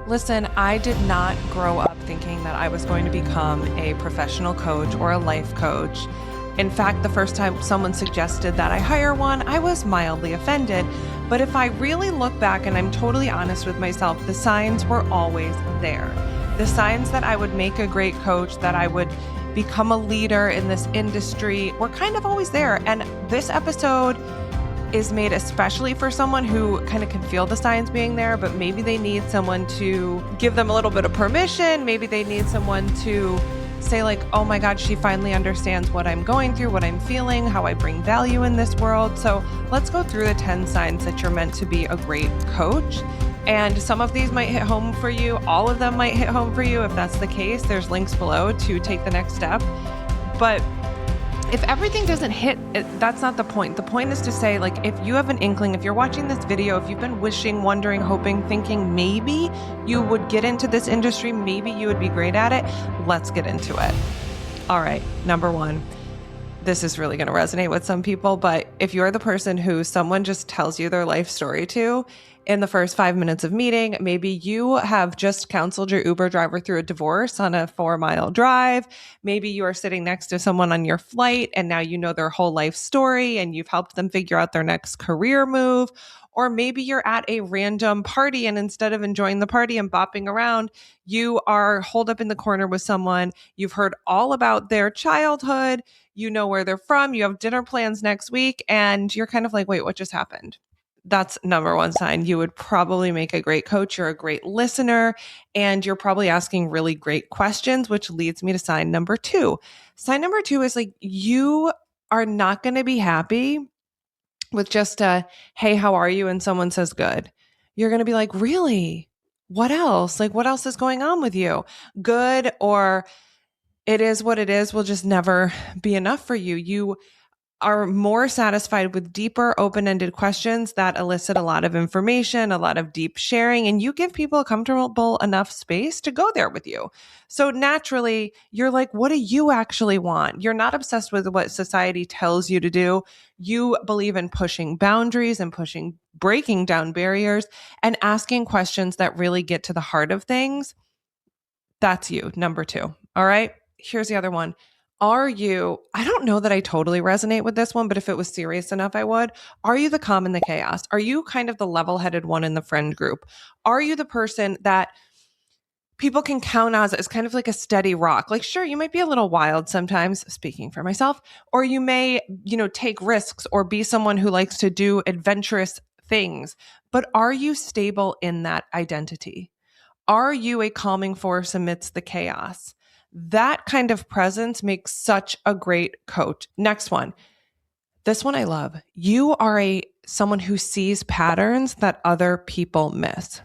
Listen, I did not grow up thinking that I was going to become a professional coach or a life coach. In fact, the first time someone suggested that I hire one, I was mildly offended. But if I really look back and I'm totally honest with myself, the signs were always there. The signs that I would make a great coach, that I would become a leader in this industry were kind of always there. And this episode is made especially for someone who kind of can feel the signs being there, but maybe they need someone to give them a little bit of permission. Maybe they need someone to say like, oh my God, she finally understands what I'm going through, what I'm feeling, how I bring value in this world. So let's go through the 10 signs that you're meant to be a great coach. And some of these might hit home for you. All of them might hit home for you. If that's the case, there's links below to take the next step. But if everything doesn't hit, that's not the point. The point is to say, like, if you have an inkling, if you're watching this video, if you've been wishing, wondering, hoping, thinking maybe you would get into this industry, maybe you would be great at it, let's get into it. All right, number one. This is really going to resonate with some people, but if you're the person who someone just tells you their life story to in the first 5 minutes of meeting, maybe you have just counseled your Uber driver through a divorce on a 4-mile drive. Maybe you are sitting next to someone on your flight and now you know their whole life story and you've helped them figure out their next career move. Or maybe you're at a random party and instead of enjoying the party and bopping around, you are holed up in the corner with someone. You've heard all about their childhood. You know where they're from. You have dinner plans next week and you're kind of like, wait, what just happened? That's number one sign. You would probably make a great coach. You're a great listener and you're probably asking really great questions, which leads me to sign number two. Sign number two is like, you are not going to be happy with just a, hey, how are you? And someone says good. You're going to be like, really? What else? Like, what else is going on with you? Good or it is what it is will just never be enough for you. You are more satisfied with deeper, open-ended questions that elicit a lot of information, a lot of deep sharing, and you give people a comfortable enough space to go there with you. So naturally, you're like, what do you actually want? You're not obsessed with what society tells you to do. You believe in pushing boundaries and breaking down barriers and asking questions that really get to the heart of things. That's you, number two. All right, here's the other one. I don't know that I totally resonate with this one, but if it was serious enough, I would. Are you the calm in the chaos? Are you kind of the level-headed one in the friend group? Are you the person that people can count as kind of like a steady rock? Like, sure, you might be a little wild sometimes, speaking for myself, or you may, take risks or be someone who likes to do adventurous things, but are you stable in that identity? Are you a calming force amidst the chaos? That kind of presence makes such a great coach. Next one. This one I love. You are someone who sees patterns that other people miss.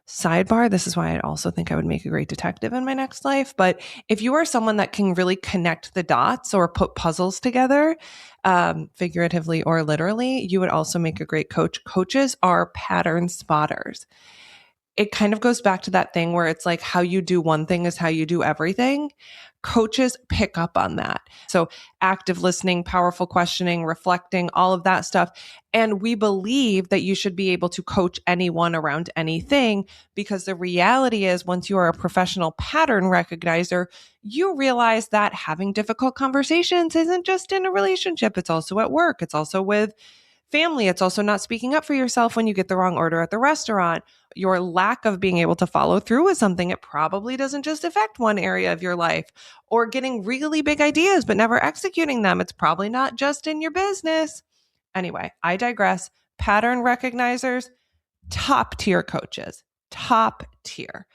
Sidebar, this is why I also think I would make a great detective in my next life. But if you are someone that can really connect the dots or put puzzles together, figuratively or literally, you would also make a great coach. Coaches are pattern spotters. It kind of goes back to that thing where it's like how you do one thing is how you do everything. Coaches pick up on that. So active listening, powerful questioning, reflecting, all of that stuff. And we believe that you should be able to coach anyone around anything because the reality is once you are a professional pattern recognizer, you realize that having difficult conversations isn't just in a relationship. It's also at work. It's also with family. It's also not speaking up for yourself when you get the wrong order at the restaurant. Your lack of being able to follow through with something, it probably doesn't just affect one area of your life. Or getting really big ideas but never executing them. It's probably not just in your business. Anyway, I digress. Pattern recognizers, top tier coaches, top tier.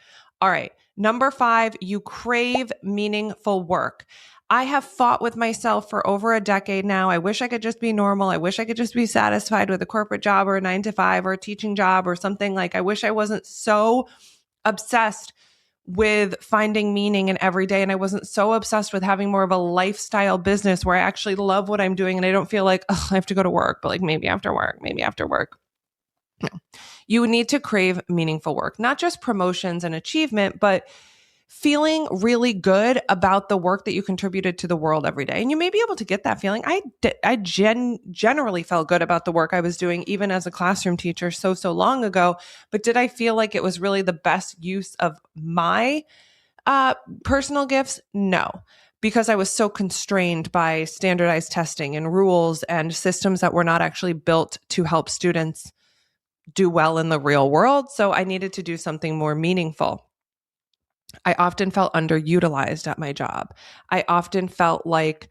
All right. Number 5, you crave meaningful work. I have fought with myself for over a decade now. I wish I could just be normal. I wish I could just be satisfied with a corporate job or a 9-to-5 or a teaching job or something. Like, I wish I wasn't so obsessed with finding meaning in every day. And I wasn't so obsessed with having more of a lifestyle business where I actually love what I'm doing. And I don't feel like, oh, I have to go to work, but like maybe after work. No. You need to crave meaningful work, not just promotions and achievement, but feeling really good about the work that you contributed to the world every day. And you may be able to get that feeling. I generally felt good about the work I was doing, even as a classroom teacher so long ago. But did I feel like it was really the best use of my personal gifts? No, because I was so constrained by standardized testing and rules and systems that were not actually built to help students do well in the real world. So I needed to do something more meaningful. I often felt underutilized at my job. I often felt like,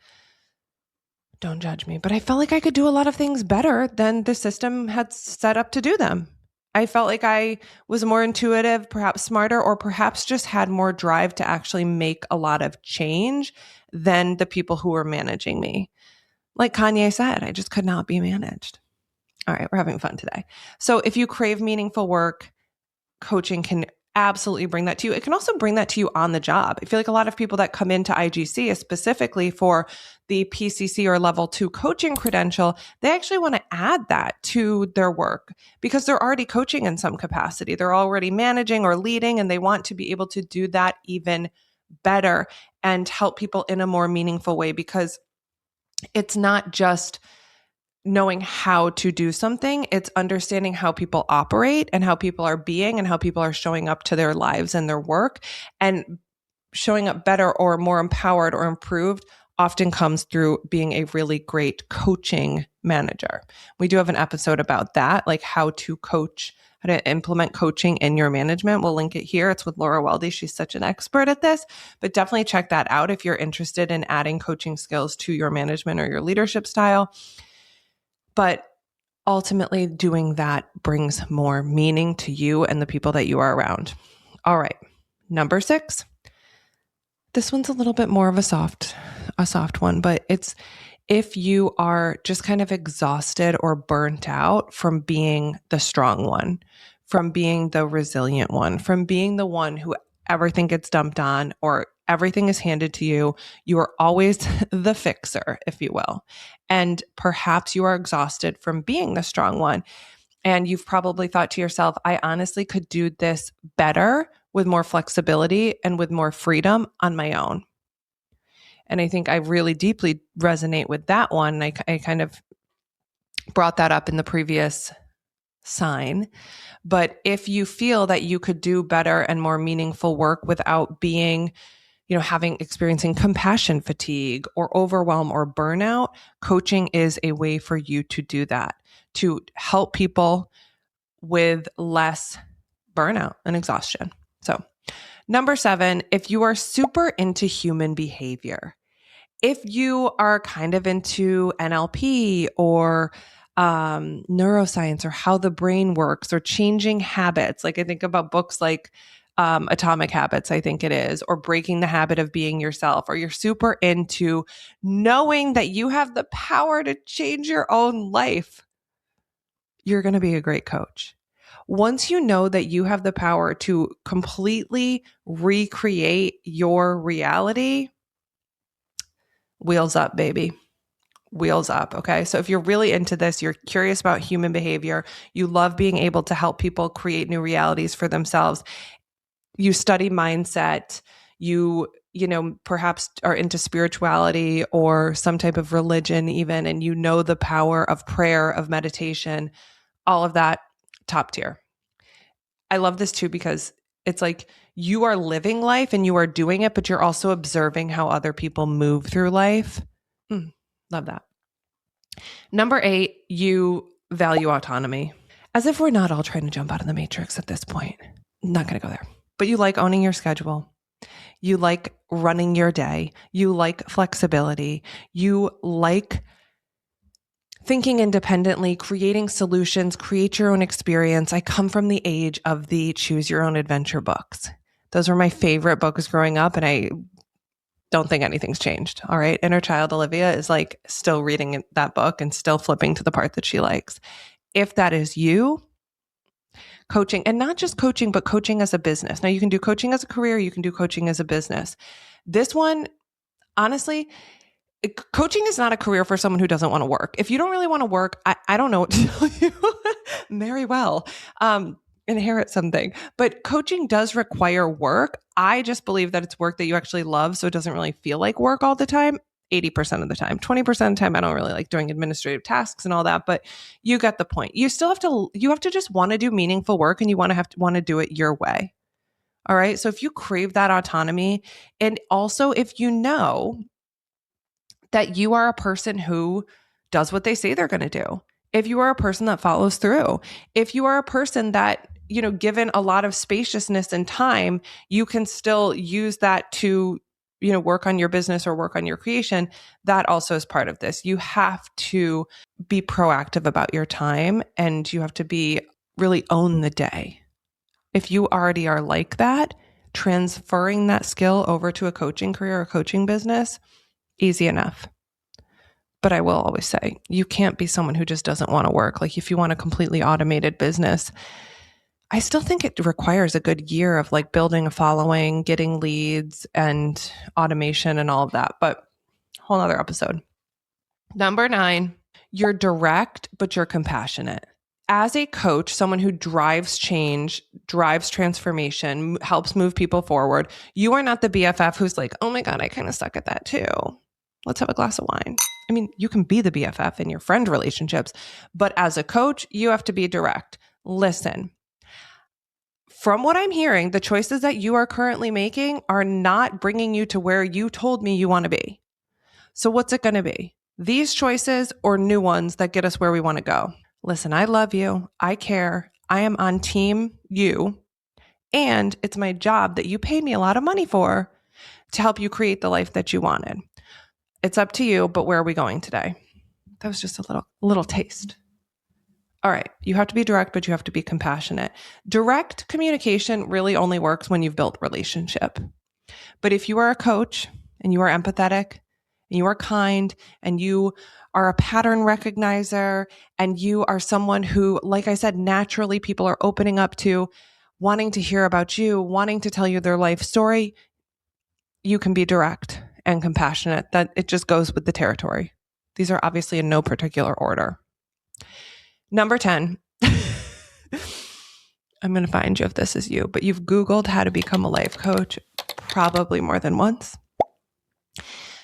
don't judge me, but I felt like I could do a lot of things better than the system had set up to do them. I felt like I was more intuitive, perhaps smarter, or perhaps just had more drive to actually make a lot of change than the people who were managing me. Like Kanye said, I just could not be managed. All right, we're having fun today. So if you crave meaningful work, coaching can absolutely bring that to you. It can also bring that to you on the job. I feel like a lot of people that come into IGC specifically for the PCC or level 2 coaching credential, they actually want to add that to their work because they're already coaching in some capacity. They're already managing or leading, and they want to be able to do that even better and help people in a more meaningful way, because it's not just knowing how to do something, it's understanding how people operate and how people are being and how people are showing up to their lives and their work. And showing up better or more empowered or improved often comes through being a really great coaching manager. We do have an episode about that, like how to coach, how to implement coaching in your management. We'll link it here. It's with Laura Weldy. She's such an expert at this, but definitely check that out if you're interested in adding coaching skills to your management or your leadership style. But ultimately, doing that brings more meaning to you and the people that you are around. All right. Number 6. This one's a little bit more of a soft one, but it's if you are just kind of exhausted or burnt out from being the strong one, from being the resilient one, from being the one who everything gets dumped on or everything is handed to you. You are always the fixer, if you will. And perhaps you are exhausted from being the strong one. And you've probably thought to yourself, I honestly could do this better with more flexibility and with more freedom on my own. And I think I really deeply resonate with that one. I kind of brought that up in the previous sign. But if you feel that you could do better and more meaningful work without being, experiencing compassion fatigue or overwhelm or burnout, coaching is a way for you to do that, to help people with less burnout and exhaustion. So, number 7, if you are super into human behavior, if you are kind of into NLP or neuroscience or how the brain works or changing habits, like I think about books like Atomic Habits, I think it is, or Breaking the Habit of Being Yourself, or you're super into knowing that you have the power to change your own life, you're going to be a great coach. Once you know that you have the power to completely recreate your reality, wheels up, baby. Wheels up. Okay. So if you're really into this, you're curious about human behavior, you love being able to help people create new realities for themselves, you study mindset, you perhaps are into spirituality or some type of religion even, and you know the power of prayer, of meditation, all of that, top tier. I love this too, because it's like you are living life and you are doing it, but you're also observing how other people move through life. Love that. Number 8, you value autonomy. As if we're not all trying to jump out of the matrix at this point. Not going to go there. But you like owning your schedule. You like running your day. You like flexibility. You like thinking independently, creating solutions, create your own experience. I come from the age of the choose your own adventure books. Those were my favorite books growing up, and I don't think anything's changed. All right. Inner child Olivia is like still reading that book and still flipping to the part that she likes. If that is you, coaching, and not just coaching, but coaching as a business. Now you can do coaching as a career. You can do coaching as a business. This one, honestly, coaching is not a career for someone who doesn't want to work. If you don't really want to work, I don't know what to tell you very well. inherit something. But coaching does require work. I just believe that it's work that you actually love, so it doesn't really feel like work all the time. 80% of the time, 20% of the time, I don't really like doing administrative tasks and all that, but you get the point. You have to just want to do meaningful work, and you want to do it your way. All right. So if you crave that autonomy, and also if you know that you are a person who does what they say they're going to do, if you are a person that follows through, if you are a person that, given a lot of spaciousness and time, you can still use that to, work on your business or work on your creation, that also is part of this. You have to be proactive about your time, and you have to really own the day. If you already are like that, transferring that skill over to a coaching career or a coaching business, easy enough. But I will always say, you can't be someone who just doesn't want to work. Like if you want a completely automated business, I still think it requires a good year of like building a following, getting leads and automation and all of that. But whole other episode. Number 9, you're direct, but you're compassionate. As a coach, someone who drives change, drives transformation, helps move people forward, you are not the BFF who's like, oh my God, I kind of suck at that too. Let's have a glass of wine. I mean, you can be the BFF in your friend relationships, but as a coach, you have to be direct. Listen, from what I'm hearing, the choices that you are currently making are not bringing you to where you told me you want to be. So what's it going to be? These choices or new ones that get us where we want to go? Listen, I love you. I care. I am on team you. And it's my job that you paid me a lot of money for to help you create the life that you wanted. It's up to you, but where are we going today? That was just a little taste. All right. You have to be direct, but you have to be compassionate. Direct communication really only works when you've built relationship. But if you are a coach and you are empathetic and you are kind and you are a pattern recognizer and you are someone who, like I said, naturally people are opening up to, wanting to hear about you, wanting to tell you their life story, you can be direct and compassionate. That it just goes with the territory. These are obviously in no particular order. Number 10. I'm going to find you if this is you, but you've Googled how to become a life coach probably more than once.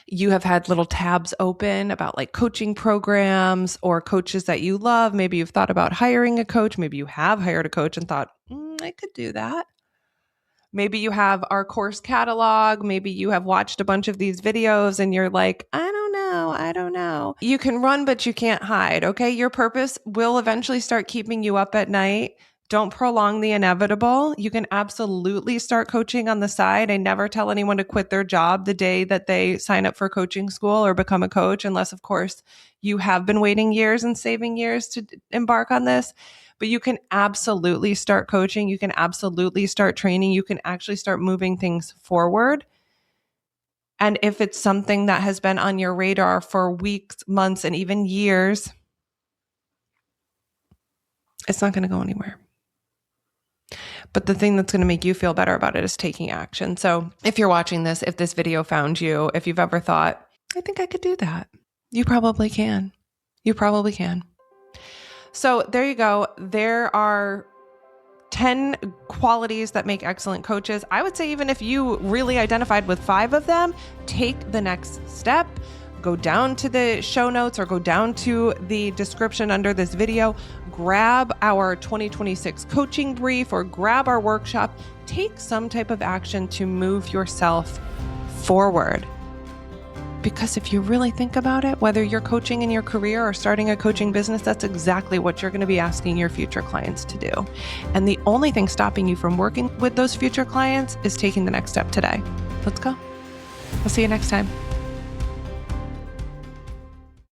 You have had little tabs open about like coaching programs or coaches that you love. Maybe you've thought about hiring a coach. Maybe you have hired a coach and thought, I could do that. Maybe you have our course catalog. Maybe you have watched a bunch of these videos and you're like, I don't know. You can run, but you can't hide. Okay. Your purpose will eventually start keeping you up at night. Don't prolong the inevitable. You can absolutely start coaching on the side. I never tell anyone to quit their job the day that they sign up for coaching school or become a coach, unless, of course, you have been waiting years and saving years to embark on this. But you can absolutely start coaching. You can absolutely start training. You can actually start moving things forward. And if it's something that has been on your radar for weeks, months, and even years, it's not going to go anywhere. But the thing that's going to make you feel better about it is taking action. So if you're watching this, if this video found you, if you've ever thought, I think I could do that, you probably can. You probably can. So there you go. There are 10 qualities that make excellent coaches. I would say even if you really identified with 5 of them, take the next step. Go down to the show notes or go down to the description under this video, grab our 2026 coaching brief or grab our workshop. Take some type of action to move yourself forward. Because if you really think about it, whether you're coaching in your career or starting a coaching business, that's exactly what you're going to be asking your future clients to do. And the only thing stopping you from working with those future clients is taking the next step today. Let's go. I'll see you next time.